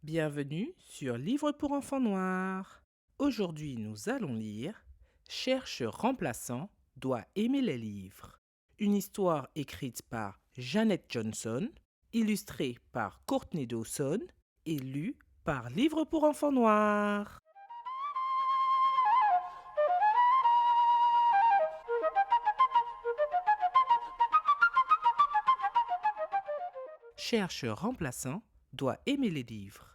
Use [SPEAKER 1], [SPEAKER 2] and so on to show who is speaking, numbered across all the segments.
[SPEAKER 1] Bienvenue sur Livres pour enfants noirs. Aujourd'hui, nous allons lire Cherche remplaçant doit aimer les livres. Une histoire écrite par Jeanette Johnson, illustrée par Courtney Dawson et lue par Livres pour enfants noirs. Cherche remplaçant doit aimer les livres.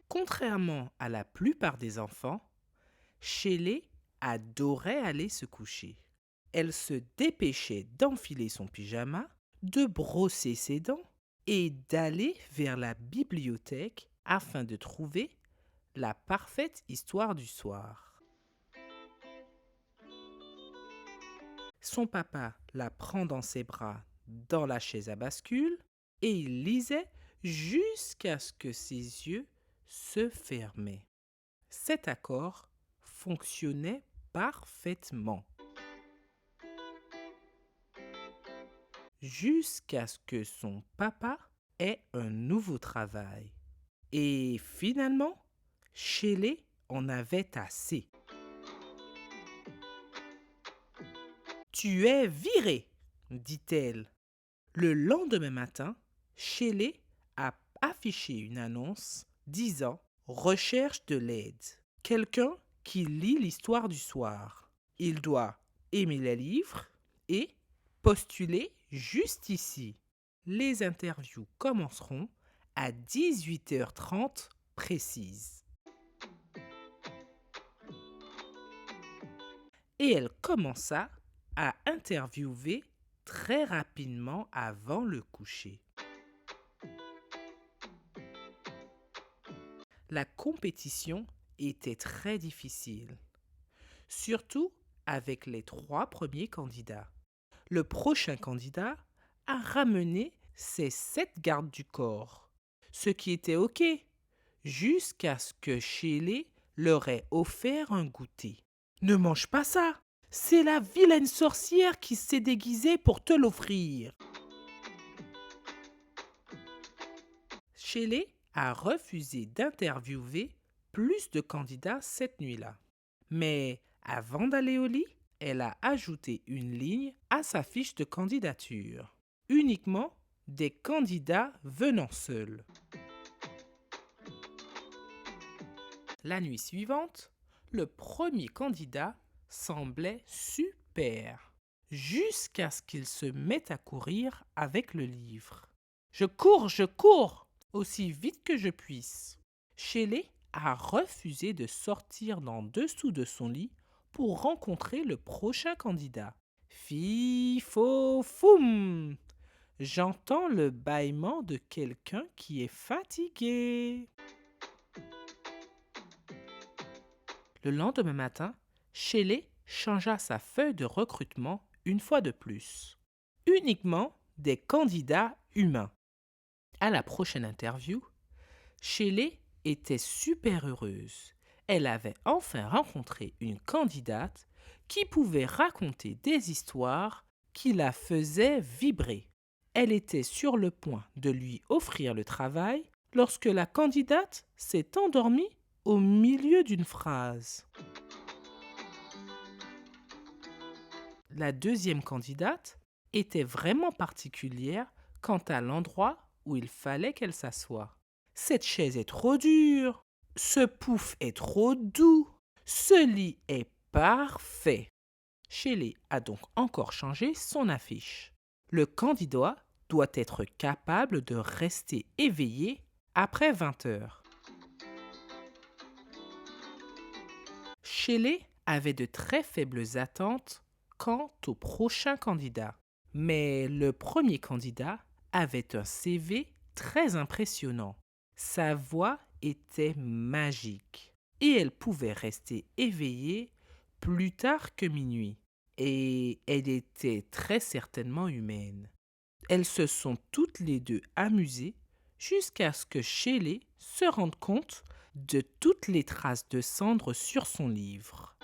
[SPEAKER 1] Contrairement à la plupart des enfants, Shelley adorait aller se coucher. Elle se dépêchait d'enfiler son pyjama, de brosser ses dents et d'aller vers la bibliothèque afin de trouver la parfaite histoire du soir. Son papa la prend dans ses bras dans la chaise à bascule et il lisait jusqu'à ce que ses yeux se fermaient. Cet accord fonctionnait parfaitement. Jusqu'à ce que son papa ait un nouveau travail. Et finalement, Shelley en avait assez. Tu es viré, dit-elle. Le lendemain matin, Shelley a affiché une annonce disant Recherche de l'aide. Quelqu'un qui lit l'histoire du soir. Il doit aimer les livres et postuler juste ici. Les interviews commenceront à 18h30 précise. Et elle commença à interviewer très rapidement avant le coucher. La compétition était très difficile, surtout avec les 3 premiers candidats. Le prochain candidat a ramené ses 7 gardes du corps, ce qui était OK, jusqu'à ce que Shelley leur ait offert un goûter. Ne mange pas ça, c'est la vilaine sorcière qui s'est déguisée pour te l'offrir. Shelley a refusé d'interviewer plus de candidats cette nuit-là. Mais avant d'aller au lit, elle a ajouté une ligne à sa fiche de candidature. Uniquement des candidats venant seuls. La nuit suivante, le premier candidat semblait super, jusqu'à ce qu'il se mette à courir avec le livre. Je cours, aussi vite que je puisse. Shelley a refusé de sortir d'en dessous de son lit pour rencontrer le prochain candidat. Fifo-foum! J'entends le bâillement de quelqu'un qui est fatigué. Le lendemain matin, Shelley changea sa feuille de recrutement une fois de plus. Uniquement des candidats humains. À la prochaine interview, Shelley était super heureuse. Elle avait enfin rencontré une candidate qui pouvait raconter des histoires qui la faisaient vibrer. Elle était sur le point de lui offrir le travail lorsque la candidate s'est endormie au milieu d'une phrase. La deuxième candidate était vraiment particulière quant à l'endroit où il fallait qu'elle s'assoie. Cette chaise est trop dure. Ce pouf est trop doux. Ce lit est parfait. Shelley a donc encore changé son affiche. Le candidat doit être capable de rester éveillé après 20 heures. Shelley avait de très faibles attentes quant au prochain candidat. Mais le premier candidat avait un CV très impressionnant. Sa voix était magique et elle pouvait rester éveillée plus tard que minuit. Et elle était très certainement humaine. Elles se sont toutes les deux amusées jusqu'à ce que Shelley se rende compte de toutes les traces de cendres sur son livre.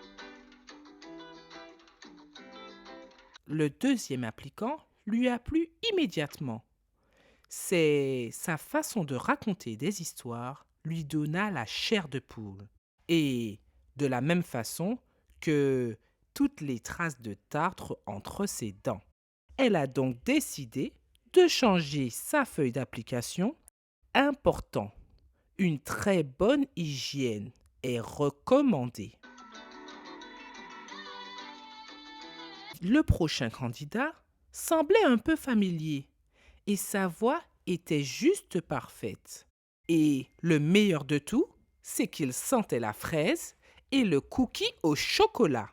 [SPEAKER 1] Le deuxième appliquant lui a plu immédiatement. C'est sa façon de raconter des histoires lui donna la chair de poule. Et de la même façon que toutes les traces de tartre entre ses dents. Elle a donc décidé de changer sa feuille d'application. Important, une très bonne hygiène est recommandée. Le prochain candidat semblait un peu familier et sa voix était juste parfaite. Et le meilleur de tout, c'est qu'il sentait la fraise et le cookie au chocolat.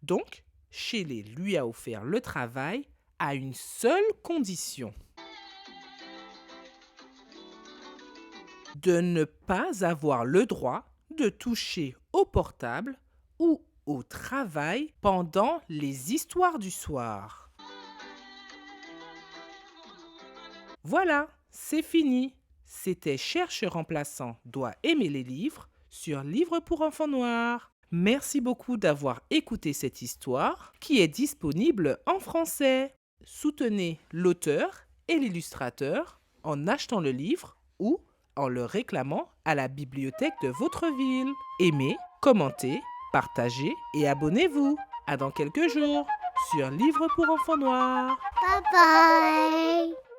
[SPEAKER 1] Donc, Shelley lui a offert le travail à une seule condition. De ne pas avoir le droit de toucher au portable ou au travail pendant les histoires du soir. Voilà, c'est fini. C'était Cherche remplaçant doit aimer les livres sur Livres pour enfants noirs. Merci beaucoup d'avoir écouté cette histoire qui est disponible en français. Soutenez l'auteur et l'illustrateur en achetant le livre ou en le réclamant à la bibliothèque de votre ville. Aimez, commentez, partagez et abonnez-vous. À dans quelques jours sur Livres pour enfants noirs.
[SPEAKER 2] Bye bye.